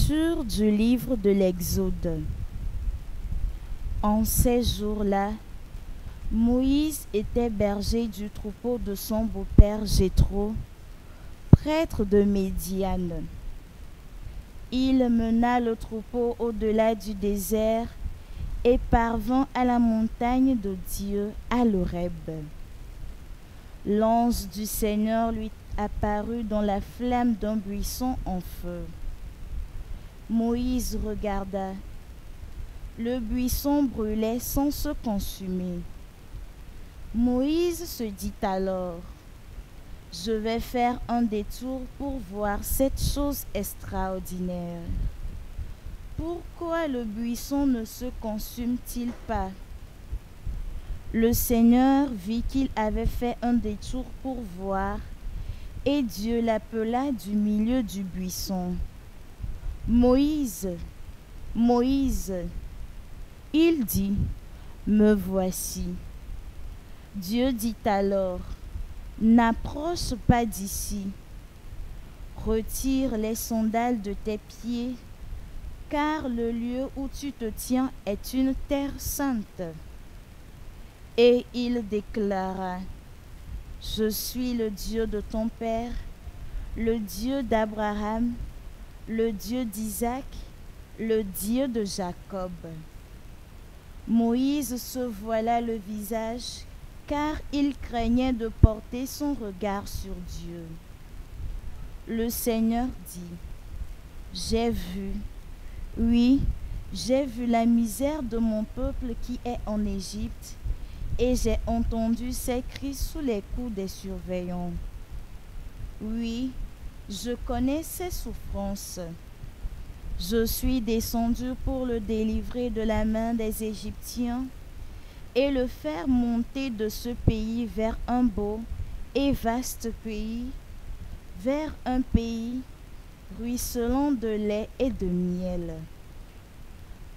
Lecture du livre de l'Exode. En ces jours-là, Moïse était berger du troupeau de son beau-père Jéthro, prêtre de Médian. Il mena le troupeau au-delà du désert et parvint à la montagne de Dieu, à l'Horeb. L'ange du Seigneur lui apparut dans la flamme d'un buisson en feu. Moïse regarda. Le buisson brûlait sans se consumer. Moïse se dit alors: je vais faire un détour pour voir cette chose extraordinaire. Pourquoi le buisson ne se consume-t-il pas? Le Seigneur vit qu'il avait fait un détour pour voir, et Dieu l'appela du milieu du buisson. Moïse, Moïse. Il dit: me voici. Dieu dit alors: n'approche pas d'ici. Retire les sandales de tes pieds, car le lieu où tu te tiens est une terre sainte. Et il déclara: je suis le Dieu de ton père, le Dieu d'Abraham, le Dieu d'Isaac, le Dieu de Jacob. Moïse se voila le visage, car il craignait de porter son regard sur Dieu. Le Seigneur dit: j'ai vu, oui, j'ai vu la misère de mon peuple qui est en Égypte, et j'ai entendu ses cris sous les coups des surveillants. Oui, je connais ses souffrances. Je suis descendu pour le délivrer de la main des Égyptiens et le faire monter de ce pays vers un beau et vaste pays, vers un pays ruisselant de lait et de miel.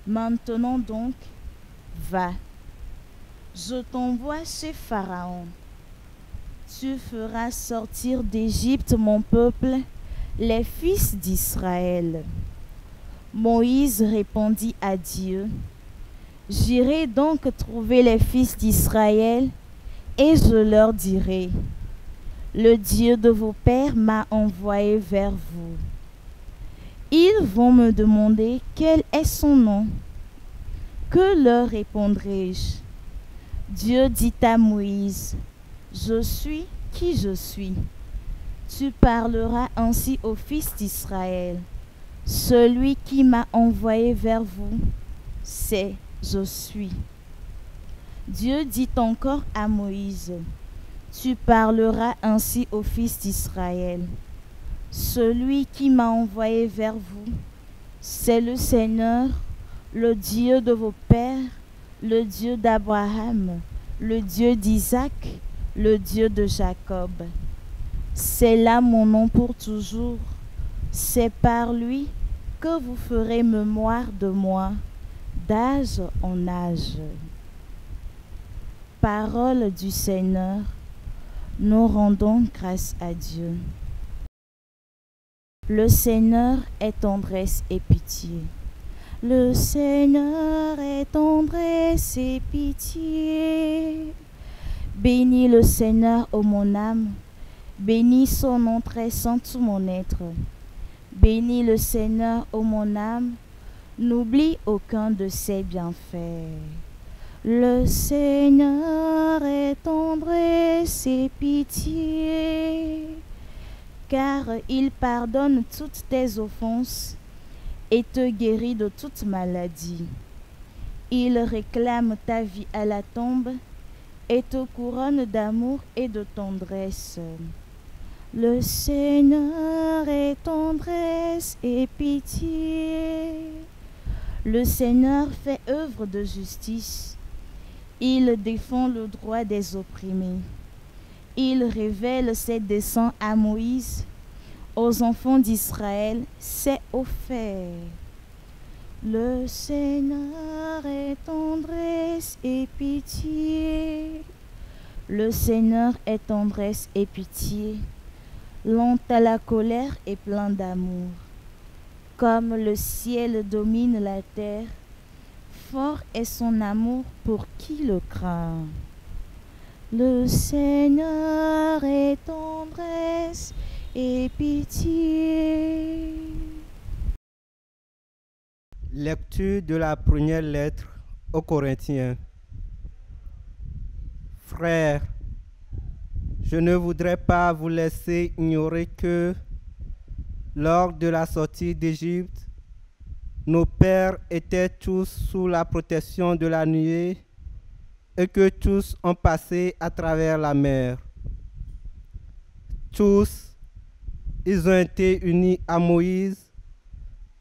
Maintenant donc, va, je t'envoie chez Pharaon. Tu feras sortir d'Égypte mon peuple, les fils d'Israël. Moïse répondit à Dieu: j'irai donc trouver les fils d'Israël et je leur dirai: le Dieu de vos pères m'a envoyé vers vous. Ils vont me demander quel est son nom. Que leur répondrai-je? Dieu dit à Moïse: je suis qui je suis. Tu parleras ainsi aux fils d'Israël: celui qui m'a envoyé vers vous, c'est je suis. Dieu dit encore à Moïse: tu parleras ainsi aux fils d'Israël: celui qui m'a envoyé vers vous, c'est le Seigneur, le Dieu de vos pères, le Dieu d'Abraham, le Dieu d'Isaac, le Dieu de Jacob. C'est là mon nom pour toujours. C'est par lui que vous ferez mémoire de moi, d'âge en âge. Parole du Seigneur, nous rendons grâce à Dieu. Le Seigneur est tendresse et pitié. Le Seigneur est tendresse et pitié. Bénis le Seigneur, ô mon âme, bénis son nom très saint, tout mon être. Bénis le Seigneur, ô mon âme, n'oublie aucun de ses bienfaits. Le Seigneur est tendresse et pitié, car il pardonne toutes tes offenses et te guérit de toute maladie. Il réclame ta vie à la tombe et te couronne d'amour et de tendresse. Le Seigneur est tendresse et pitié. Le Seigneur fait œuvre de justice. Il défend le droit des opprimés. Il révèle ses desseins à Moïse, aux enfants d'Israël, ses faits. Le Seigneur est tendresse et pitié. Le Seigneur est tendresse et pitié, lent à la colère et plein d'amour. Comme le ciel domine la terre, fort est son amour pour qui le craint. Le Seigneur est tendresse et pitié. Lecture de la première lettre aux Corinthiens. Frères, je ne voudrais pas vous laisser ignorer que, lors de la sortie d'Égypte, nos pères étaient tous sous la protection de la nuée et que tous ont passé à travers la mer. Tous, ils ont été unis à Moïse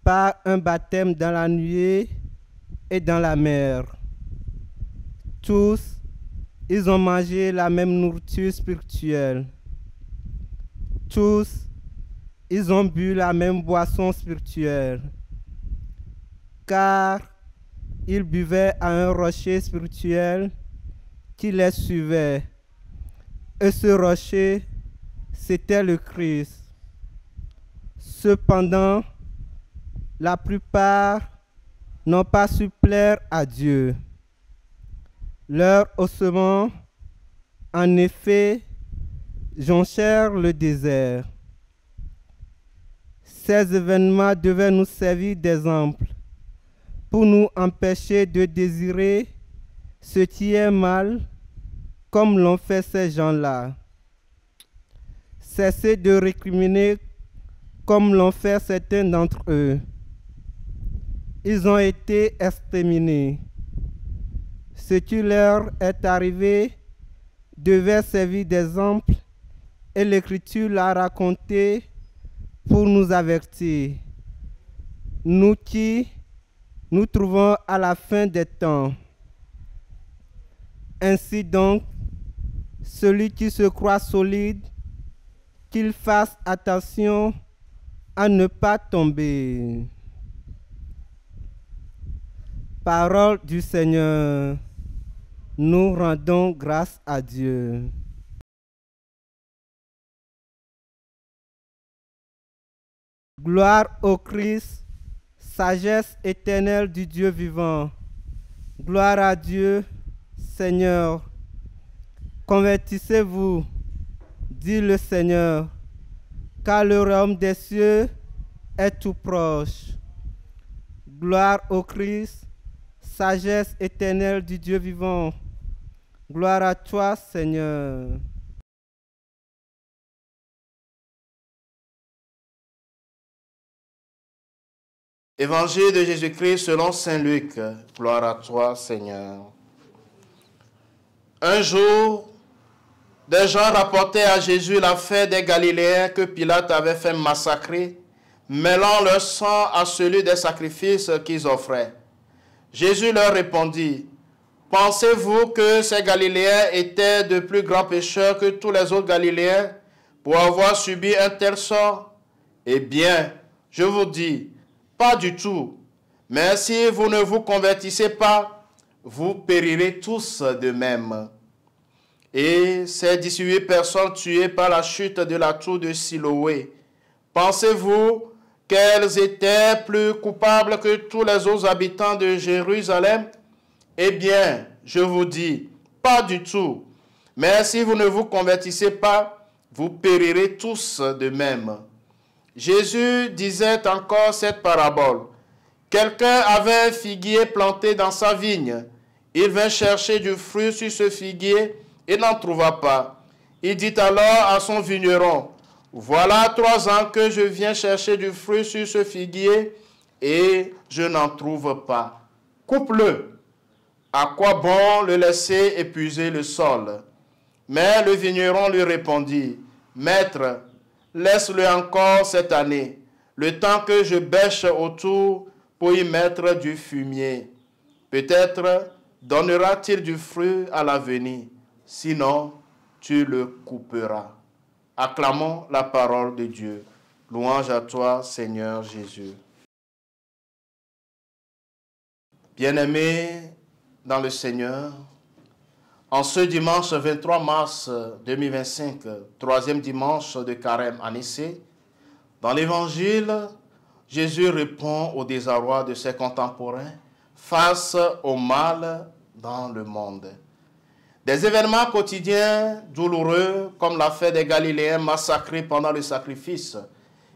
par un baptême dans la nuée et dans la mer. Tous, ils ont mangé la même nourriture spirituelle. Tous, ils ont bu la même boisson spirituelle. Car ils buvaient à un rocher spirituel qui les suivait. Et ce rocher, c'était le Christ. Cependant, la plupart n'ont pas su plaire à Dieu. Leurs ossements, en effet, jonchèrent le désert. Ces événements devaient nous servir d'exemple pour nous empêcher de désirer ce qui est mal, comme l'ont fait ces gens-là. Cessez de récriminer comme l'ont fait certains d'entre eux. Ils ont été exterminés. Ce qui leur est arrivé devait servir d'exemple et l'Écriture l'a raconté pour nous avertir. Nous qui nous trouvons à la fin des temps. Ainsi donc, celui qui se croit solide, qu'il fasse attention à ne pas tomber. Parole du Seigneur. Nous rendons grâce à Dieu. Gloire au Christ, sagesse éternelle du Dieu vivant. Gloire à Dieu, Seigneur. Convertissez-vous, dit le Seigneur, car le royaume des cieux est tout proche. Gloire au Christ, sagesse éternelle du Dieu vivant. Gloire à toi, Seigneur. Évangile de Jésus-Christ selon saint Luc. Gloire à toi, Seigneur. Un jour, des gens rapportaient à Jésus l'affaire des Galiléens que Pilate avait fait massacrer, mêlant leur sang à celui des sacrifices qu'ils offraient. Jésus leur répondit, « Pensez-vous que ces Galiléens étaient de plus grands pécheurs que tous les autres Galiléens pour avoir subi un tel sort? Eh bien, je vous dis, pas du tout. Mais si vous ne vous convertissez pas, vous périrez tous de même. » Et ces 18 personnes tuées par la chute de la tour de Siloé, pensez-vous qu'elles étaient plus coupables que tous les autres habitants de Jérusalem? Eh bien, je vous dis, pas du tout. Mais si vous ne vous convertissez pas, vous périrez tous de même. Jésus disait encore cette parabole. Quelqu'un avait un figuier planté dans sa vigne. Il vint chercher du fruit sur ce figuier et n'en trouva pas. Il dit alors à son vigneron, « Voilà 3 ans que je viens chercher du fruit sur ce figuier et je n'en trouve pas. Coupe-le. À quoi bon le laisser épuiser le sol? » Mais le vigneron lui répondit, « Maître, laisse-le encore cette année, le temps que je bêche autour pour y mettre du fumier. Peut-être donnera-t-il du fruit à l'avenir, sinon tu le couperas. » Acclamons la parole de Dieu. Louange à toi, Seigneur Jésus. Bien-aimés dans le Seigneur, en ce dimanche 23 mars 2025, 3e dimanche de Carême à Nicée, dans l'Évangile, Jésus répond au désarroi de ses contemporains face au mal dans le monde. Des événements quotidiens douloureux comme l'affaire des Galiléens massacrés pendant le sacrifice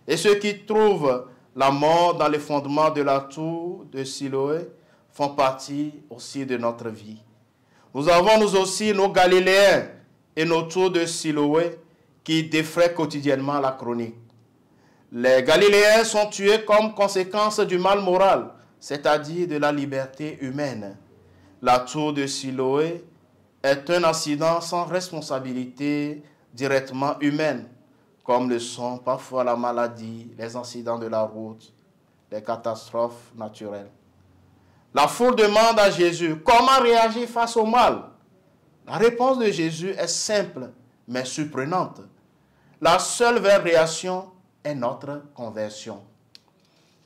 et ceux qui trouvent la mort dans les fondements de la tour de Siloé font partie aussi de notre vie. Nous avons nous aussi nos Galiléens et nos tours de Siloé qui défraient quotidiennement la chronique. Les Galiléens sont tués comme conséquence du mal moral, c'est-à-dire de la liberté humaine. La tour de Siloé est un incident sans responsabilité directement humaine, comme le sont parfois la maladie, les incidents de la route, les catastrophes naturelles. La foule demande à Jésus comment réagir face au mal. La réponse de Jésus est simple, mais surprenante. La seule vraie réaction est notre conversion.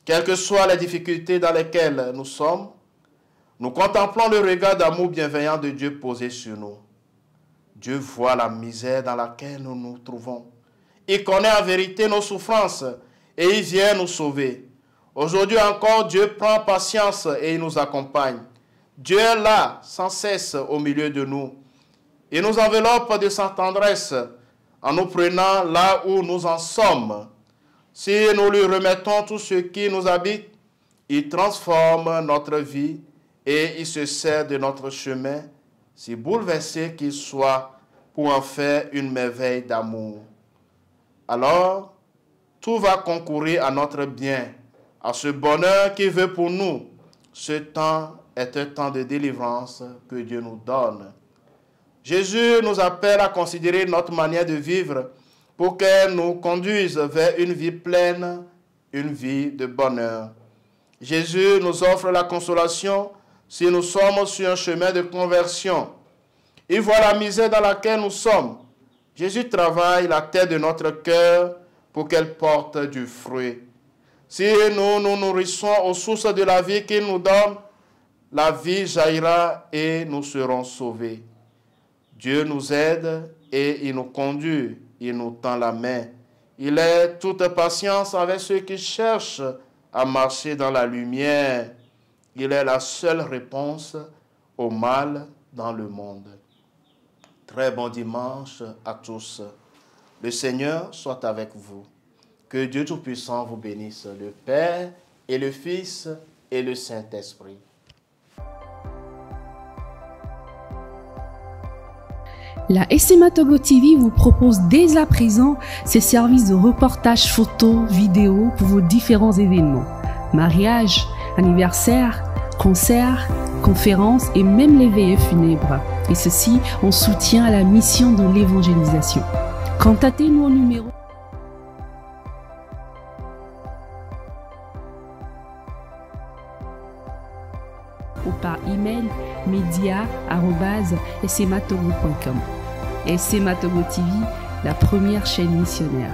Quelles que soient les difficultés dans lesquelles nous sommes, nous contemplons le regard d'amour bienveillant de Dieu posé sur nous. Dieu voit la misère dans laquelle nous nous trouvons. Il connaît en vérité nos souffrances et il vient nous sauver. Aujourd'hui encore, Dieu prend patience et il nous accompagne. Dieu est là, sans cesse, au milieu de nous. Il nous enveloppe de sa tendresse en nous prenant là où nous en sommes. Si nous lui remettons tout ce qui nous habite, il transforme notre vie et il se sert de notre chemin, si bouleversé qu'il soit, pour en faire une merveille d'amour. Alors, tout va concourir à notre bien, à ce bonheur qu'il veut pour nous. Ce temps est un temps de délivrance que Dieu nous donne. Jésus nous appelle à considérer notre manière de vivre pour qu'elle nous conduise vers une vie pleine, une vie de bonheur. Jésus nous offre la consolation si nous sommes sur un chemin de conversion. Il voit la misère dans laquelle nous sommes. Jésus travaille la terre de notre cœur pour qu'elle porte du fruit. Si nous nous nourrissons aux sources de la vie qu'il nous donne, la vie jaillira et nous serons sauvés. Dieu nous aide et il nous conduit, il nous tend la main. Il est toute patience avec ceux qui cherchent à marcher dans la lumière. Il est la seule réponse au mal dans le monde. Très bon dimanche à tous. Le Seigneur soit avec vous. Que Dieu Tout-Puissant vous bénisse, le Père et le Fils et le Saint-Esprit. La SMA Togo TV vous propose dès à présent ses services de reportage photo, vidéo pour vos différents événements. Mariage, anniversaire, concerts, conférences et même les veillées funèbres. Et ceci en soutien à la mission de l'évangélisation. Contactez-nous au numéro ou par email media@smatogo.com. SMA Togo TV, la première chaîne missionnaire.